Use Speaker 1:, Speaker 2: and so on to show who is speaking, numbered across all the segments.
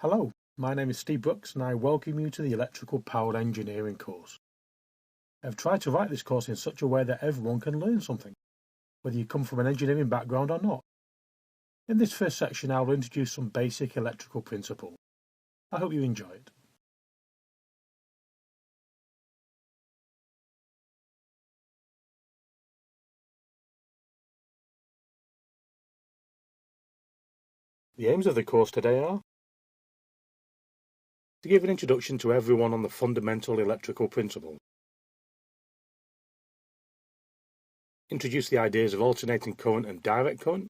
Speaker 1: Hello, my name is Steve Brooks and I welcome you to the Electrical Powered Engineering course. I've tried to write this course in such a way that everyone can learn something, whether you come from an engineering background or not. In this first section, I will introduce some basic electrical principles. I hope you enjoy it. The aims of the course today are to give an introduction to everyone on the fundamental electrical principle, introduce the ideas of alternating current and direct current,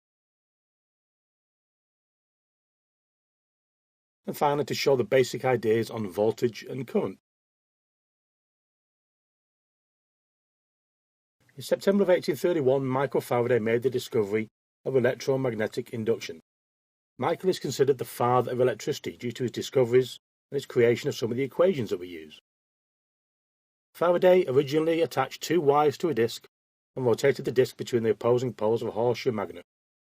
Speaker 1: and finally to show the basic ideas on voltage and current. In September of 1831, Michael Faraday made the discovery of electromagnetic induction. Michael is considered the father of electricity due to his discoveries and his creation of some of the equations that we use. Faraday originally attached two wires to a disc and rotated the disc between the opposing poles of a horseshoe magnet,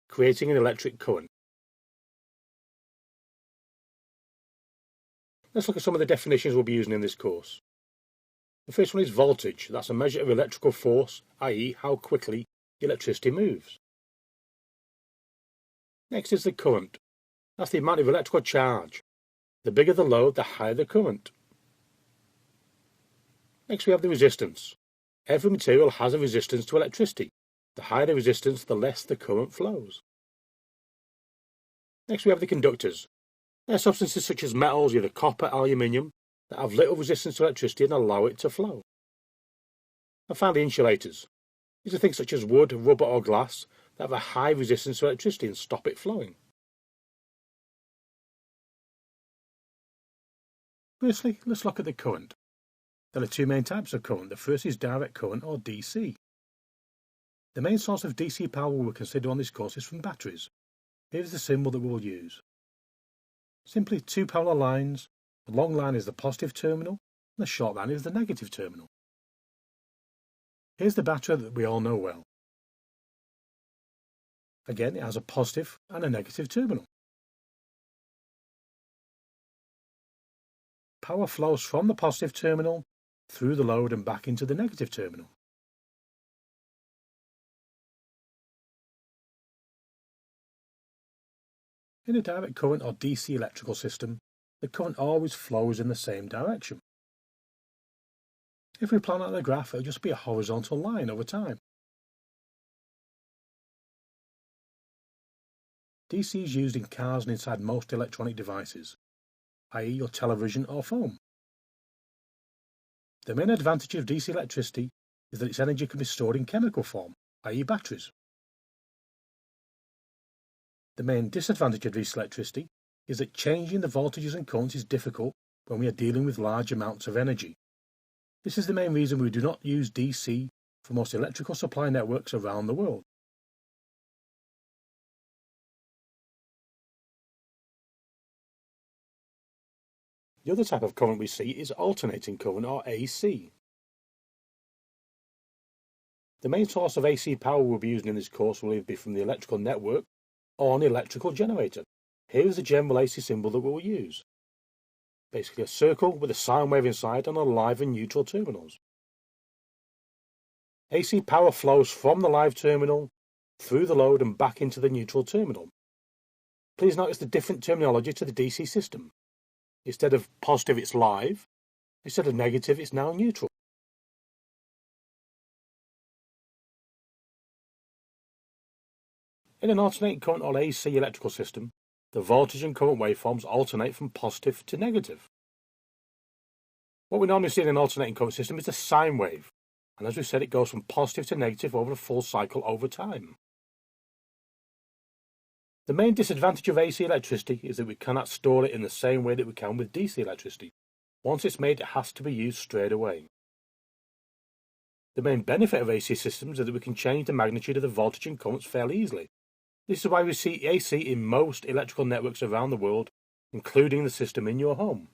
Speaker 1: creating an electric current. Let's look at some of the definitions we'll be using in this course. The first one is voltage. That's a measure of electrical force, i.e. how quickly the electricity moves. Next is the current. That's the amount of electrical charge. The bigger the load, the higher the current. Next we have the resistance. Every material has a resistance to electricity. The higher the resistance, the less the current flows. Next we have the conductors. They're substances such as metals, either copper, aluminium, that have little resistance to electricity and allow it to flow. And finally insulators. These are things such as wood, rubber or glass that have a high resistance to electricity and stop it flowing. Firstly, let's look at the current. There are two main types of current. The first is direct current or DC. The main source of DC power we will consider on this course is from batteries. Here is the symbol that we will use. Simply two parallel lines. The long line is the positive terminal and the short line is the negative terminal. Here's the battery that we all know well. Again, it has a positive and a negative terminal. Power flows from the positive terminal through the load and back into the negative terminal. In a direct current or DC electrical system, the current always flows in the same direction. If we plan out the graph, it will just be a horizontal line over time. DC is used in cars and inside most electronic devices, i.e. your television or phone. The main advantage of DC electricity is that its energy can be stored in chemical form, i.e. batteries. The main disadvantage of DC electricity is that changing the voltages and currents is difficult when we are dealing with large amounts of energy. This is the main reason we do not use DC for most electrical supply networks around the world. The other type of current we see is alternating current or AC. The main source of AC power we'll be using in this course will either be from the electrical network or an electrical generator. Here is the general AC symbol that we'll use. Basically a circle with a sine wave inside and a live and neutral terminals. AC power flows from the live terminal through the load and back into the neutral terminal. Please notice the different terminology to the DC system. Instead of positive, it's live. Instead of negative, it's now neutral. In an alternating current or AC electrical system, the voltage and current waveforms alternate from positive to negative. What we normally see in an alternating current system is a sine wave, and as we said, it goes from positive to negative over a full cycle over time. The main disadvantage of AC electricity is that we cannot store it in the same way that we can with DC electricity. Once it's made, it has to be used straight away. The main benefit of AC systems is that we can change the magnitude of the voltage and currents fairly easily. This is why we see AC in most electrical networks around the world, including the system in your home.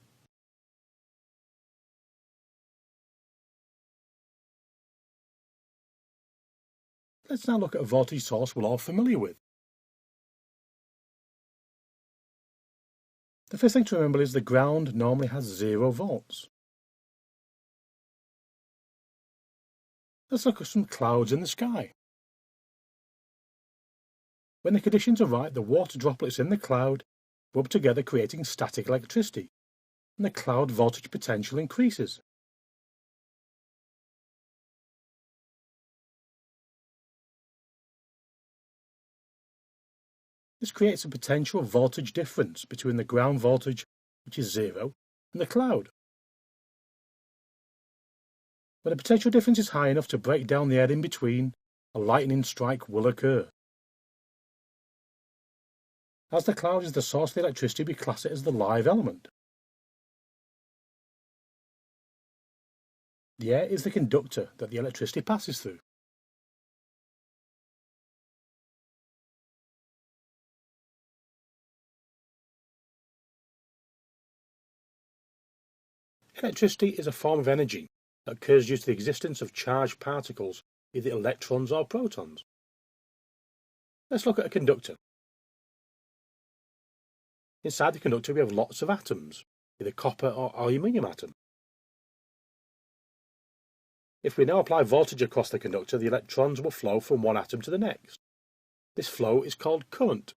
Speaker 1: Let's now look at a voltage source we're all familiar with. The first thing to remember is the ground normally has 0 volts. Let's look at some clouds in the sky. When the conditions are right, the water droplets in the cloud rub together, creating static electricity, and the cloud voltage potential increases. This creates a potential voltage difference between the ground voltage, which is 0, and the cloud. When the potential difference is high enough to break down the air in between, a lightning strike will occur. As the cloud is the source of the electricity, we class it as the live element. The air is the conductor that the electricity passes through. Electricity is a form of energy that occurs due to the existence of charged particles, either electrons or protons. Let's look at a conductor. Inside the conductor we have lots of atoms, either copper or aluminium atom. If we now apply voltage across the conductor, the electrons will flow from one atom to the next. This flow is called current.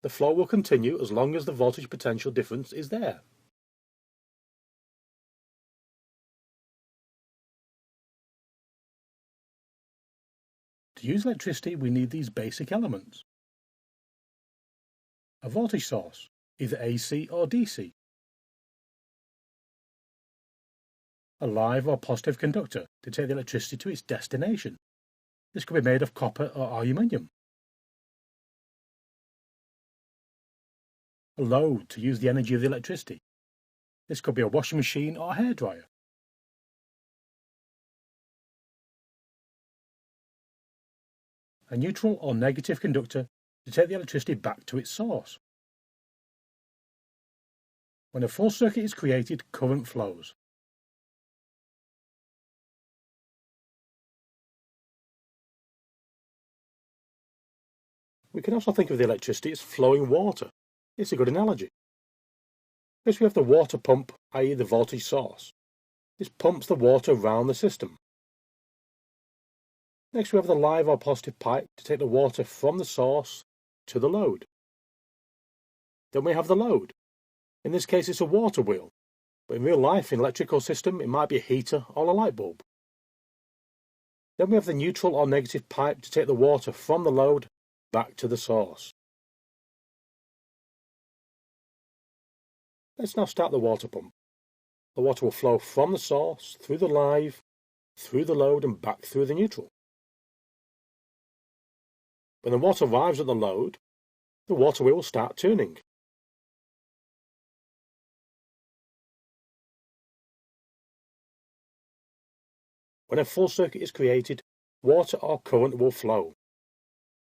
Speaker 1: The flow will continue as long as the voltage potential difference is there. To use electricity, we need these basic elements. A voltage source, either AC or DC. A live or positive conductor to take the electricity to its destination. This could be made of copper or aluminium. A load to use the energy of the electricity. This could be a washing machine or a hairdryer. A neutral or negative conductor to take the electricity back to its source. When a full circuit is created, current flows. We can also think of the electricity as flowing water. It's a good analogy. First we have the water pump, i.e. the voltage source. This pumps the water around the system. Next we have the live or positive pipe to take the water from the source to the load. Then we have the load. In this case it's a water wheel, but in real life, in an electrical system, it might be a heater or a light bulb. Then we have the neutral or negative pipe to take the water from the load back to the source. Let's now start the water pump. The water will flow from the source, through the live, through the load and back through the neutral. When the water arrives at the load, the water wheel will start turning. When a full circuit is created, water or current will flow.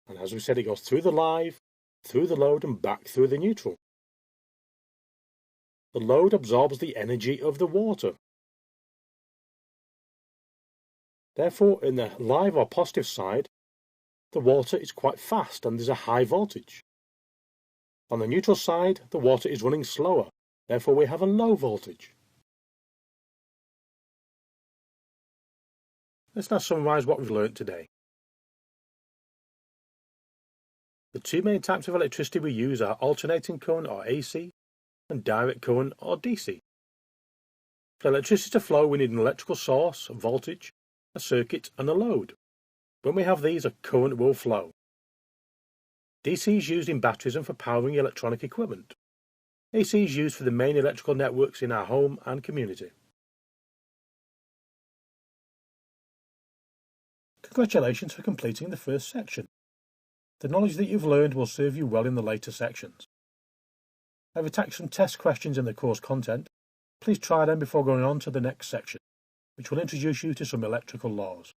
Speaker 1: And as we said, it goes through the live, through the load and back through the neutral. The load absorbs the energy of the water. Therefore, in the live or positive side, the water is quite fast and there's a high voltage. On the neutral side, the water is running slower, therefore we have a low voltage. Let's now summarise what we've learnt today. The two main types of electricity we use are alternating current or AC and direct current or DC. For electricity to flow we need an electrical source, a voltage, a circuit and a load. When we have these, a current will flow. DC is used in batteries and for powering electronic equipment. AC is used for the main electrical networks in our home and community. Congratulations for completing the first section. The knowledge that you've learned will serve you well in the later sections. I've attached some test questions in the course content. Please try them before going on to the next section, which will introduce you to some electrical laws.